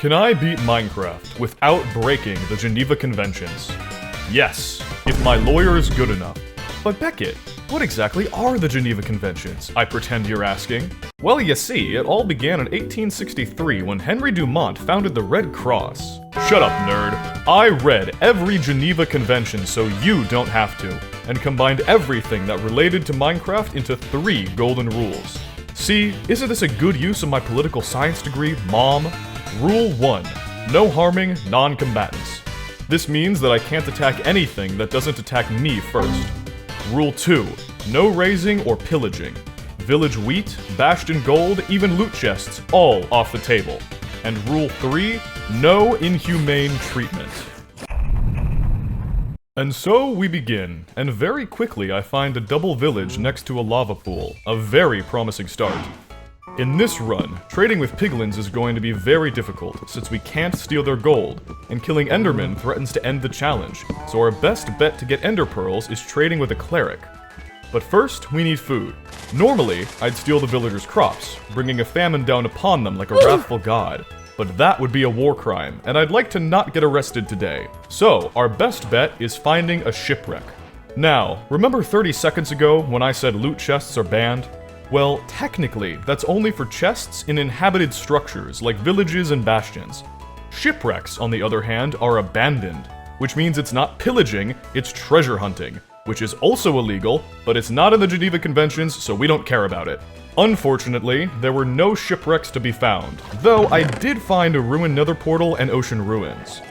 Can I beat Minecraft without breaking the Geneva Conventions? Yes, if my lawyer is good enough. But Bekkytt, what exactly are the Geneva Conventions, I pretend you're asking? Well, you see, it all began in 1863 when Henry Dumont founded the Red Cross. Shut up, nerd. I read every Geneva Convention so you don't have to, and combined everything that related to Minecraft into 3 golden rules. See, isn't this a good use of my political science degree, Mom? Rule 1. No harming non-combatants. This means that I can't attack anything that doesn't attack me first. Rule 2. No razing or pillaging. Village wheat, bastion gold, even loot chests, all off the table. And Rule 3. No inhumane treatment. And so we begin, and very quickly I find a double village next to a lava pool. A very promising start. In this run, trading with piglins is going to be very difficult, since we can't steal their gold, and killing endermen threatens to end the challenge, so our best bet to get ender pearls is trading with a cleric. But first, we need food. Normally, I'd steal the villagers' crops, bringing a famine down upon them like a wrathful god. But that would be a war crime, and I'd like to not get arrested today. So, our best bet is finding a shipwreck. Now, remember 30 seconds ago when I said loot chests are banned? Well, technically, that's only for chests in inhabited structures like villages and bastions. Shipwrecks, on the other hand, are abandoned, which means it's not pillaging, it's treasure hunting, which is also illegal, but it's not in the Geneva Conventions, so we don't care about it. Unfortunately, there were no shipwrecks to be found, though I did find a ruined nether portal and ocean ruins.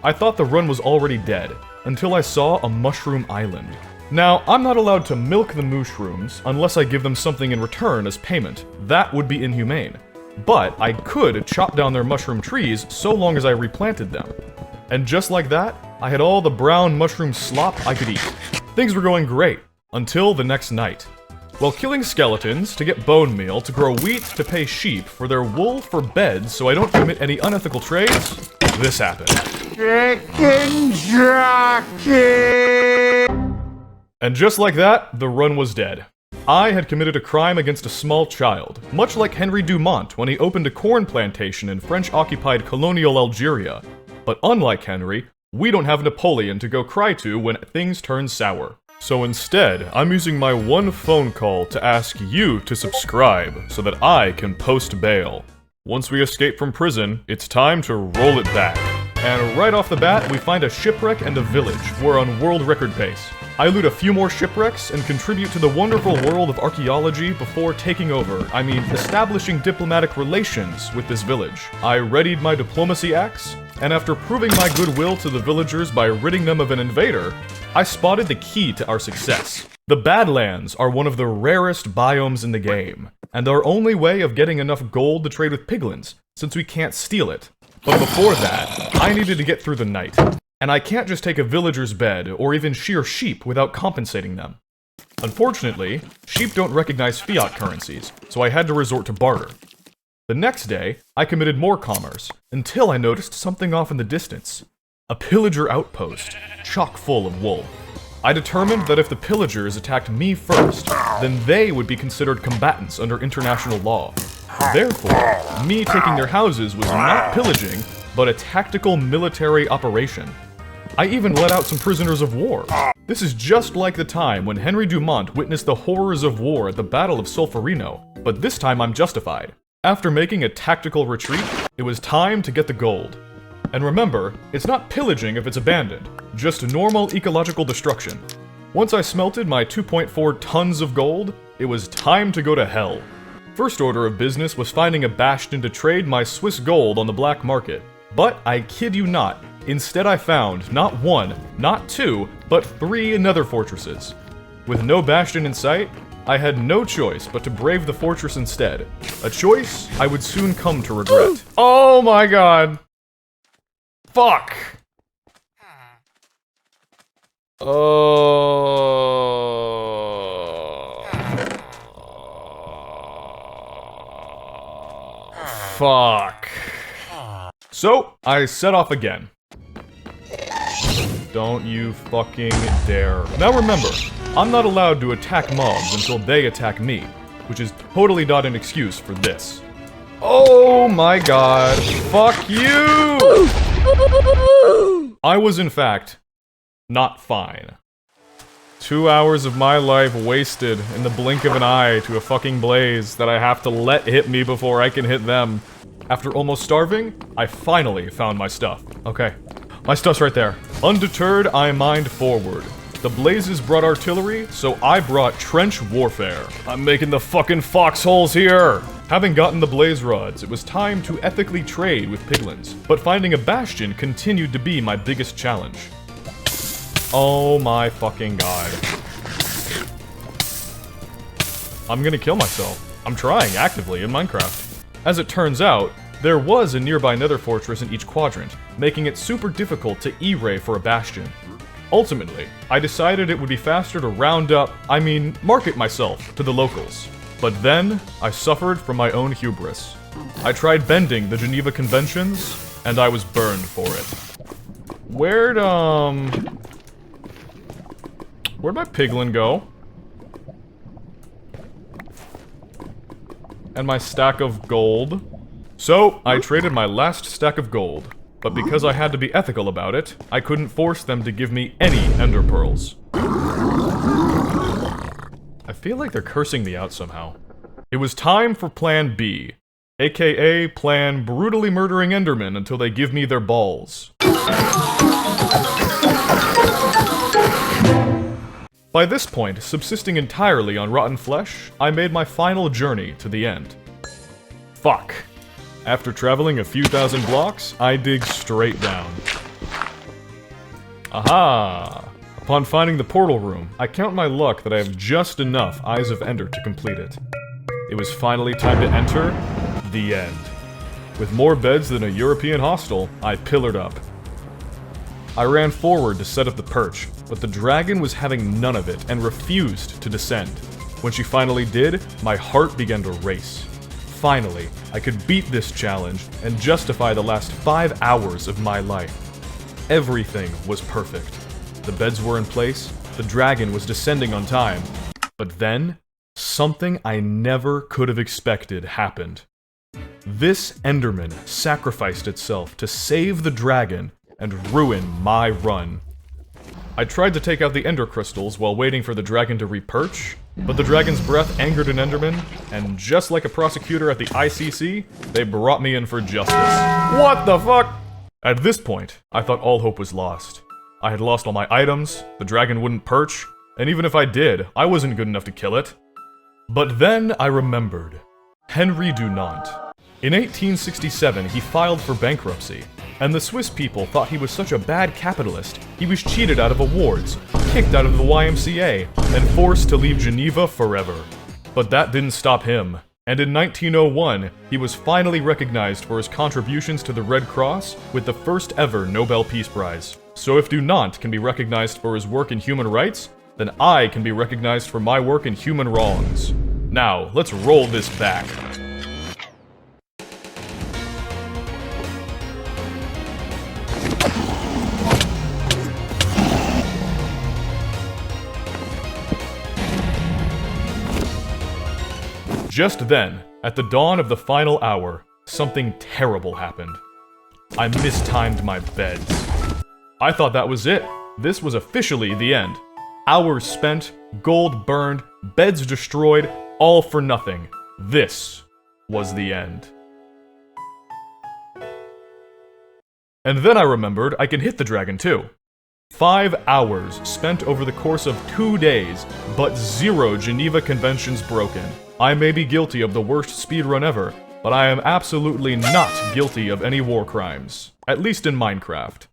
I thought the run was already dead, until I saw a mushroom island. Now, I'm not allowed to milk the mushrooms unless I give them something in return as payment. That would be inhumane. But I could chop down their mushroom trees so long as I replanted them. And just like that, I had all the brown mushroom slop I could eat. Things were going great, until the next night. While killing skeletons to get bone meal, to grow wheat, to pay sheep for their wool for beds so I don't commit any unethical trades, this happened. Chicken jockey! And just like that, the run was dead. I had committed a crime against a small child, much like Henry Dumont when he opened a corn plantation in French-occupied colonial Algeria. But unlike Henry, we don't have Napoleon to go cry to when things turn sour. So instead, I'm using my one phone call to ask you to subscribe so that I can post bail. Once we escape from prison, it's time to roll it back. And right off the bat, we find a shipwreck and a village. We're on world record pace. I loot a few more shipwrecks and contribute to the wonderful world of archaeology before taking over, establishing diplomatic relations with this village. I readied my diplomacy axe, and after proving my goodwill to the villagers by ridding them of an invader, I spotted the key to our success. The Badlands are one of the rarest biomes in the game, and our only way of getting enough gold to trade with piglins, since we can't steal it. But before that, I needed to get through the night. And I can't just take a villager's bed, or even shear sheep without compensating them. Unfortunately, sheep don't recognize fiat currencies, so I had to resort to barter. The next day, I committed more commerce, until I noticed something off in the distance. A pillager outpost, chock full of wool. I determined that if the pillagers attacked me first, then they would be considered combatants under international law. Therefore, me taking their houses was not pillaging, but a tactical military operation. I even let out some prisoners of war. This is just like the time when Henry Dumont witnessed the horrors of war at the Battle of Solferino, but this time I'm justified. After making a tactical retreat, it was time to get the gold. And remember, it's not pillaging if it's abandoned, just normal ecological destruction. Once I smelted my 2.4 tons of gold, it was time to go to hell. First order of business was finding a bastion to trade my Swiss gold on the black market. But I kid you not, instead I found not 1, not 2, but 3 nether fortresses. With no bastion in sight, I had no choice but to brave the fortress instead. A choice I would soon come to regret. Oh my god! Fuck! Fuck. So, I set off again. Don't you fucking dare. Now remember, I'm not allowed to attack mobs until they attack me, which is totally not an excuse for this. Oh my god. Fuck you! I was, in fact, not fine. 2 hours of my life wasted in the blink of an eye to a fucking blaze that I have to let hit me before I can hit them. After almost starving, I finally found my stuff. Okay. My stuff's right there. Undeterred, I mined forward. The blazes brought artillery, so I brought trench warfare. I'm making the fucking foxholes here! Having gotten the blaze rods, it was time to ethically trade with piglins. But finding a bastion continued to be my biggest challenge. Oh my fucking god. I'm gonna kill myself. I'm trying actively in Minecraft. As it turns out, there was a nearby nether fortress in each quadrant, making it super difficult to E-ray for a bastion. Ultimately, I decided it would be faster to market myself to the locals. But then, I suffered from my own hubris. I tried bending the Geneva Conventions, and I was burned for it. Where'd my piglin go? And my stack of gold. So, I traded my last stack of gold. But because I had to be ethical about it, I couldn't force them to give me any ender pearls. I feel like they're cursing me out somehow. It was time for Plan B. AKA Plan Brutally Murdering Endermen until they give me their balls. By this point, subsisting entirely on rotten flesh, I made my final journey to the end. Fuck. After traveling a few thousand blocks, I dig straight down. Aha! Upon finding the portal room, I count my luck that I have just enough Eyes of Ender to complete it. It was finally time to enter the end. With more beds than a European hostel, I pillared up. I ran forward to set up the perch, but the dragon was having none of it and refused to descend. When she finally did, my heart began to race. Finally, I could beat this challenge and justify the last 5 hours of my life. Everything was perfect. The beds were in place, the dragon was descending on time. But then, something I never could have expected happened. This Enderman sacrificed itself to save the dragon and ruin my run. I tried to take out the ender crystals while waiting for the dragon to repurch, but the dragon's breath angered an enderman, and just like a prosecutor at the ICC, they brought me in for justice. What the fuck? At this point, I thought all hope was lost. I had lost all my items, the dragon wouldn't perch, and even if I did, I wasn't good enough to kill it. But then I remembered. Henry Dunant. In 1867, he filed for bankruptcy, and the Swiss people thought he was such a bad capitalist, he was cheated out of awards, kicked out of the YMCA, and forced to leave Geneva forever. But that didn't stop him, and in 1901, he was finally recognized for his contributions to the Red Cross with the first ever Nobel Peace Prize. So if Dunant can be recognized for his work in human rights, then I can be recognized for my work in human wrongs. Now, let's roll this back. Just then, at the dawn of the final hour, something terrible happened. I mistimed my beds. I thought that was it. This was officially the end. Hours spent, gold burned, beds destroyed, all for nothing. This was the end. And then I remembered I can hit the dragon too. 5 hours spent over the course of 2 days, but 0 Geneva Conventions broken. I may be guilty of the worst speedrun ever, but I am absolutely not guilty of any war crimes. At least in Minecraft.